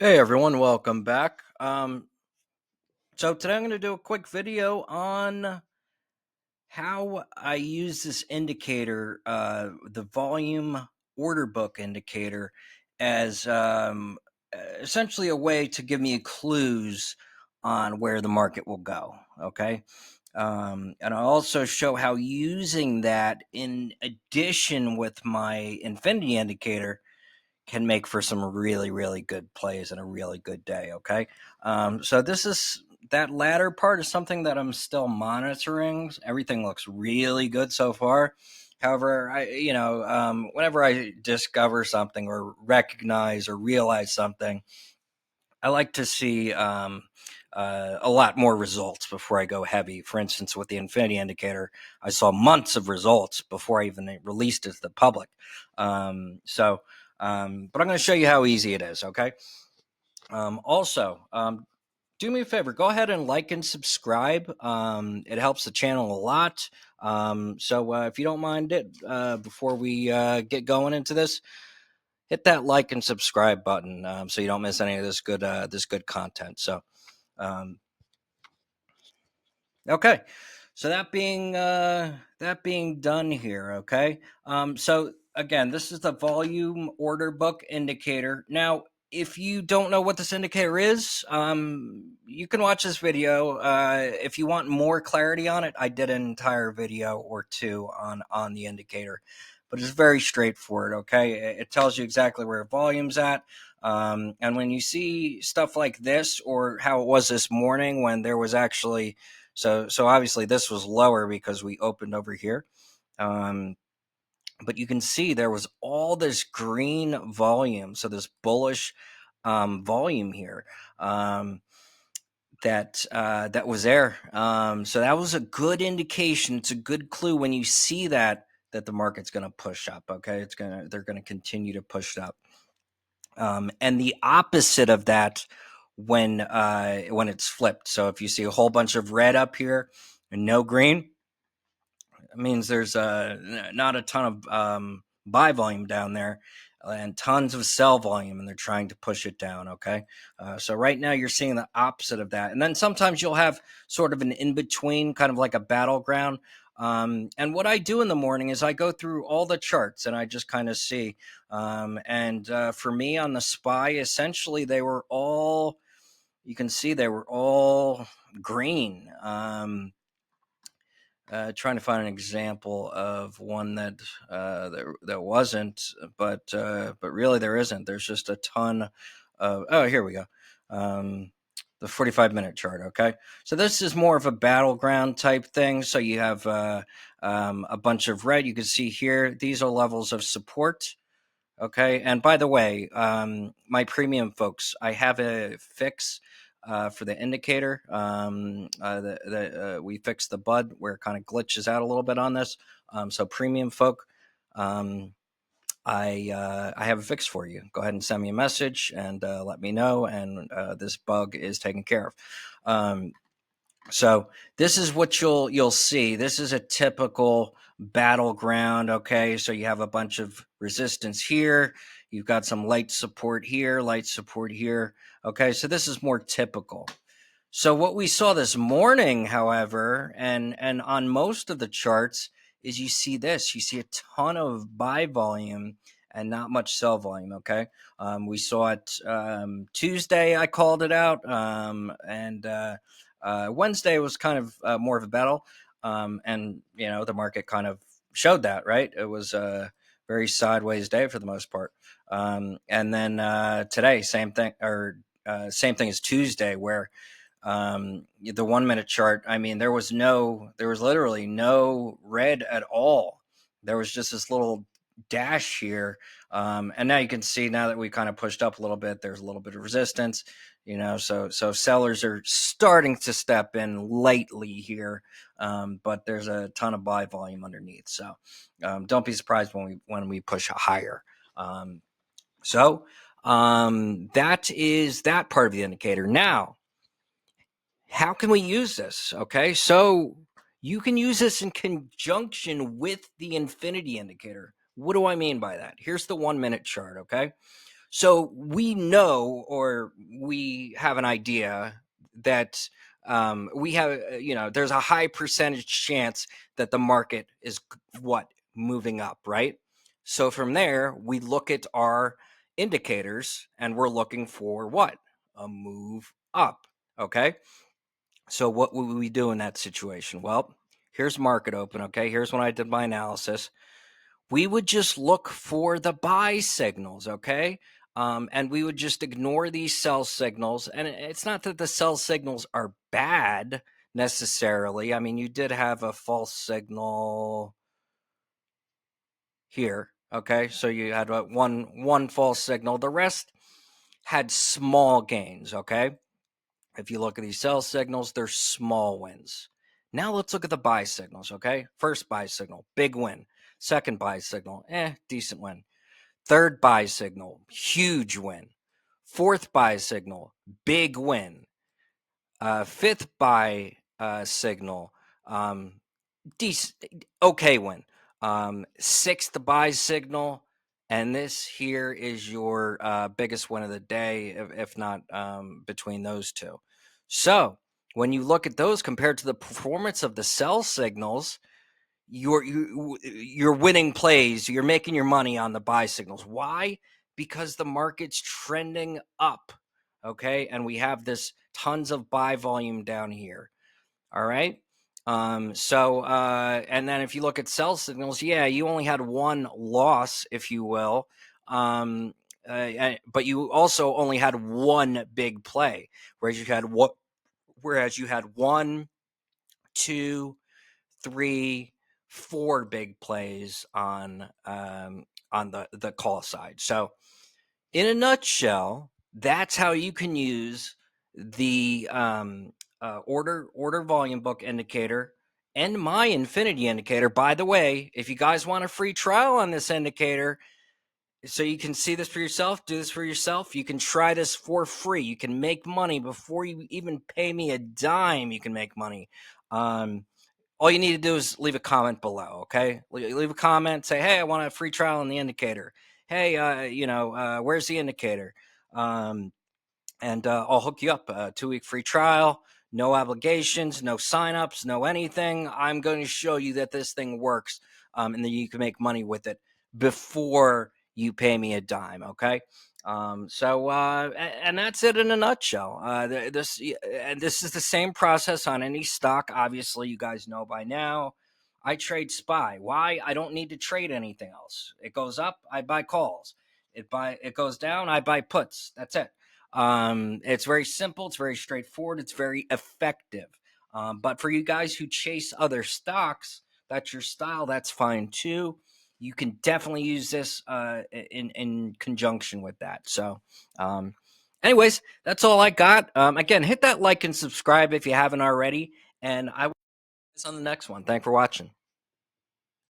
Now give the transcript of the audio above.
Hey everyone, welcome back. So today I'm going to do a quick video on how I use this indicator, the volume order book indicator, as essentially a way to give me clues on where the market will go. Okay. And I'll also show how using that in addition with my infinity indicator can make for some really, really good plays and a really good day. Okay. So this is that latter part is something that I'm still monitoring. Everything looks really good so far. However, whenever I discover something or recognize or realize something, I like to see a lot more results before I go heavy. For instance, with the infinity indicator, I saw months of results before I even released it to the public. But I'm going to show you how easy it is. Okay. Also, do me a favor, go ahead and like and subscribe. It helps the channel a lot. If you don't mind it, before we get going into this, hit that like and subscribe button, so you don't miss any of this good content. Um, okay, so that being done here, okay. So again, this is the volume order book indicator. Now, if you don't know what this indicator is, you can watch this video. If you want more clarity on it, I did an entire video or two on the indicator, but it's very straightforward. Okay, it tells you exactly where volume's at. And when you see stuff like this, or how it was this morning when there was actually so obviously this was lower because we opened over here. Um, but you can see there was all this green volume, so this bullish volume here, that was there. So that was a good indication. It's a good clue when you see that the market's going to push up. Okay, they're going to continue to push up. And the opposite of that when it's flipped. So if you see a whole bunch of red up here and no green, it means there's not a ton of buy volume down there and tons of sell volume, and they're trying to push it down. Okay. So right now you're seeing the opposite of that. And then sometimes you'll have sort of an in-between, kind of like a battleground. And what I do in the morning is I go through all the charts and I just kind of see. For me on the SPY, essentially you can see they were all green. Trying to find an example of one that wasn't, but really there isn't. There's just a ton of. Oh, here we go. The 45-minute chart. Okay, so this is more of a battleground type thing. So you have a bunch of red. You can see here these are levels of support. Okay, and by the way, my premium folks, I have a fix for the indicator. We fixed the bud where it kind of glitches out a little bit on this. So premium folk, um, I have a fix for you. Go ahead and send me a message and let me know, and this bug is taken care of. So this is what you'll see. This is a typical battleground. Okay, so you have a bunch of resistance here. You've got some light support here, light support here. Okay, so this is more typical. So what we saw this morning, however, and on most of the charts, is you see this. You see a ton of buy volume and not much sell volume. Okay, we saw it Tuesday. I called it out, and Wednesday was kind of more of a battle, and the market kind of showed that. Right, it was a very sideways day for the most part, and then today, same thing, or same thing as Tuesday, where the 1 minute chart, I mean, there was literally no red at all. There was just this little dash here. And now you can see, now that we kind of pushed up a little bit, there's a little bit of resistance, so sellers are starting to step in lightly here. But there's a ton of buy volume underneath. So don't be surprised when we push higher. That is that part of the indicator. Now, how can we use this? Okay, so you can use this in conjunction with the infinity indicator. What do I mean by that? Here's the 1 minute chart. Okay, So we know, or we have an idea that we have, there's a high percentage chance that the market is moving up, right? So from there, we look at our indicators and we're looking for what? A move up. Okay. So what would we do in that situation? Well, here's market open. Okay. Here's when I did my analysis. We would just look for the buy signals, okay? And we would just ignore these sell signals. And it's not that the sell signals are bad necessarily. I mean, you did have a false signal here, okay? So you had one false signal. The rest had small gains, okay? If you look at these sell signals, they're small wins. Now let's look at the buy signals, okay? First buy signal, big win. Second buy signal, decent win. Third buy signal, huge win. Fourth buy signal, big win. Fifth buy signal, decent, okay win. Sixth buy signal, and this here is your biggest win of the day, if not between those two. So when you look at those compared to the performance of the sell signals, you're winning plays, you're making your money on the buy signals. Why? Because the market's trending up, okay? And we have this tons of buy volume down here. All right. And then if you look at sell signals, yeah, you only had one loss, if you will. But you also only had one big play, whereas you had one, two, three, four big plays on the call side. So in a nutshell, that's how you can use the order volume book indicator and my infinity indicator. By the way, if you guys want a free trial on this indicator, so you can see this for yourself, do this for yourself, you can try this for free. You can make money before you even pay me a dime. You can make money. All you need to do is leave a comment below, okay? Leave a comment, say, hey, I want a free trial on the indicator. Hey, where's the indicator? And I'll hook you up. A 2-week free trial, no obligations, no signups, no anything. I'm going to show you that this thing works, and that you can make money with it before you pay me a dime, okay? And that's it in a nutshell. This is the same process on any stock. Obviously, you guys know by now. I trade SPY. Why? I don't need to trade anything else. It goes up, I buy calls. It goes down, I buy puts. That's it. It's very simple. It's very straightforward. It's very effective. But for you guys who chase other stocks, that's your style. That's fine too. You can definitely use this in conjunction with that. So, anyways, that's all I got. Again, hit that like and subscribe if you haven't already. And I will see you on the next one. Thanks for watching.